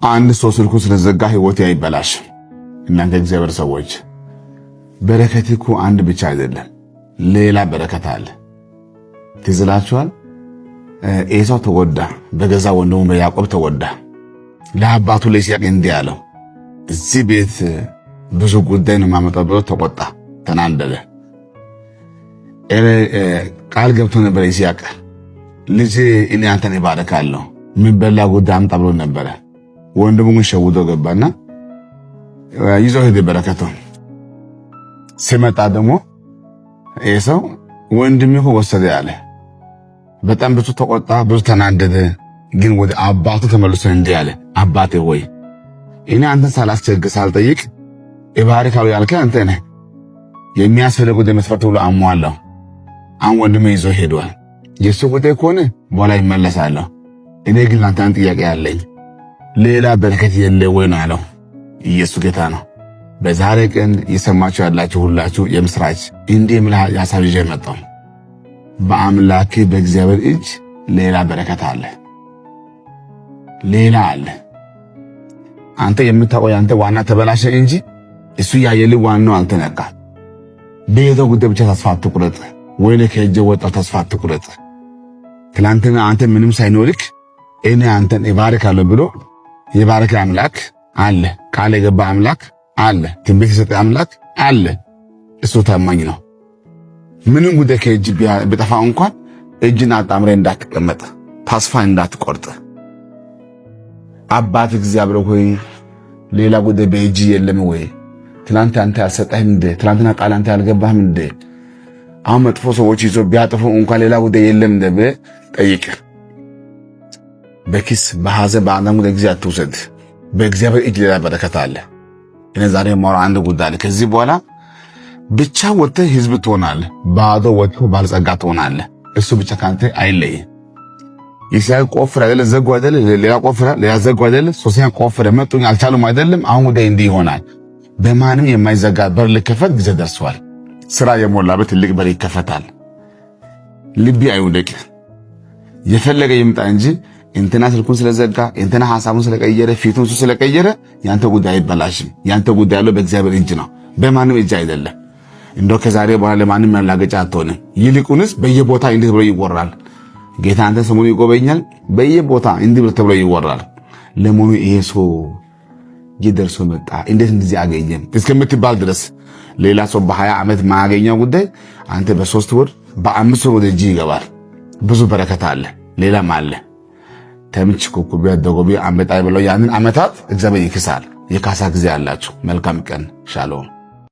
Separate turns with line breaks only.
አንድ ሰው ስልኩ ስለዘጋ ህይወት አይበላሽ። እናንተ እግዚአብሔር ሰዎች በረከት እኮ አንድ ብቻ አይደለም፣ ሌላ በረከት አለ። ትዝላችኋል። ኤሳው ተወዳ፣ በገዛ ወንድሙ በያዕቆብ ተወዳ። ለአባቱ ለይስሐቅ እንዲህ አለው፣ እዚህ ቤት ብዙ ጉዳይ ነው የማመጣው ብሎ ተቆጣ፣ ተናደደ። ቃል ገብቶ ነበር ይስሐቅ፣ ልጅ እኔ አንተን እባርካለሁ የሚበላ ጉዳይ አምጣ ብሎ ነበረ። ወንድሙ ግን ሸውዶ ገባና ይዞ ሄደ በረከቱን። ሲመጣ ደግሞ ኤሳው ወንድሜ እኮ ወሰደ ያለ በጣም ብዙ ተቆጣ፣ ብዙ ተናደደ። ግን ወደ አባቱ ተመልሶ እንዲህ አለ፣ አባቴ ሆይ እኔ አንተን ሳላስቸግር ሳልጠይቅ እባርካለሁ ያልከኝ አንተ ነህ። የሚያስፈልገው መስፈርት ሁሉ አሟላው። አሁን ወንድሜ ይዞ ሄዷል። የሱ ጉዳይ ከሆነ በኋላ ይመለሳለሁ። እኔ ግን አንተ አንድ ጥያቄ አለኝ፣ ሌላ በረከት የለ ወይ ነው ያለው። ኢየሱስ ጌታ ነው። በዛሬ ቀን እየሰማችሁ ያላችሁ ሁላችሁ የምስራች እንዲህ የሚል ሐሳብ ይዤ መጣሁ። በአምላክ በእግዚአብሔር እጅ ሌላ በረከት አለ፣ ሌላ አለ። አንተ የምታውቀው ያንተ ዋና ተበላሸ እንጂ እሱ ያየልህ ዋናው አልተነካም። በሄደው ጉዳይ ብቻ ተስፋ አትቁረጥ፣ ወይ ከእጅ ወጣው ተስፋ አትቁረጥ። ትላንትና አንተ ምንም ሳይኖርክ እኔ አንተን እባርካለሁ ብሎ የባረከ አምላክ አለ፣ ቃል የገባ አምላክ አለ፣ ትንቢት የሰጠ አምላክ አለ። እሱ ታማኝ ነው። ምንም ጉዳይ ከእጅ ቢጠፋ እንኳን እጅን አጣምረ እንዳትቀመጥ፣ ተስፋ እንዳትቆርጥ። አባት እግዚአብሔር ሆይ ሌላ ጉዳይ በእጅ የለም ወይ? ትላንት አንተ ያልሰጠህም እንደ ትላንትና ቃል አንተ ያልገባህም እንደ አሁን መጥፎ ሰዎች ይዞ ቢያጥፉ እንኳን ሌላ ጉዳይ የለም እንደ ጠይቅ። በኪስ በሐዘን በአንዳንድ ጉዳይ ጊዜ አትውሰድ። በእግዚአብሔር እጅ ሌላ በረከት አለ። እኔ ዛሬ የማወራው አንድ ጉዳይ አለ። ከዚህ በኋላ ብቻ ወጥተህ ህዝብ ትሆናለህ፣ ባዶ ወጥተህ ባለጸጋ ትሆናለህ። እሱ ብቻ ካንተ አይለይ። ይስሐቅ ቆፍር አይደለ ዘጉ አይደለ ሌላ ቆፍራ ሌላ ዘጉ አይደለ ሶስተኛ ቆፍረ መጡኝ አልቻሉም አይደለም። አሁን ጉዳይ እንዲህ ይሆናል። በማንም የማይዘጋ በር ሊከፈት ጊዜ ደርሷል። ስራ የሞላበት ትልቅ በር ይከፈታል። ልቢ አይውደቅ። የፈለገ ይምጣ እንጂ እንትና ስልኩን ስለዘጋ እንትና ሐሳቡን ስለቀየረ ፊቱን ስለቀየረ ያንተ ጉዳይ አይበላሽም። ያንተ ጉዳይ ያለው በእግዚአብሔር እጅ ነው፣ በማንም እጅ አይደለም። እንደው ከዛሬ በኋላ ለማንም ማላገጫ አትሆንም። ይልቁንስ በየቦታ እንዲህ ብሎ ይወራል። ጌታ አንተ ሰሞኑን ይጎበኛል፣ በየቦታ እንዲህ ብሎ ተብሎ ይወራል። ለሞኑ ይሄ ሰው ይደርሶ መጣ እንዴት እንደዚህ አገኘም እስከምትባል ድረስ ሌላ ሰው በ20 ዓመት ማያገኘው ጉዳይ አንተ በ3 ወር በ5 ወር ወደ እጅ ይገባል። ብዙ በረከት አለ፣ ሌላም አለ። ተምች ኮኩቢያ ደጎቢ አንበጣ ብለው ያንን ዓመታት እግዚአብሔር ይክሳል። የካሳ ጊዜ አላችሁ። መልካም ቀን። ሻሎም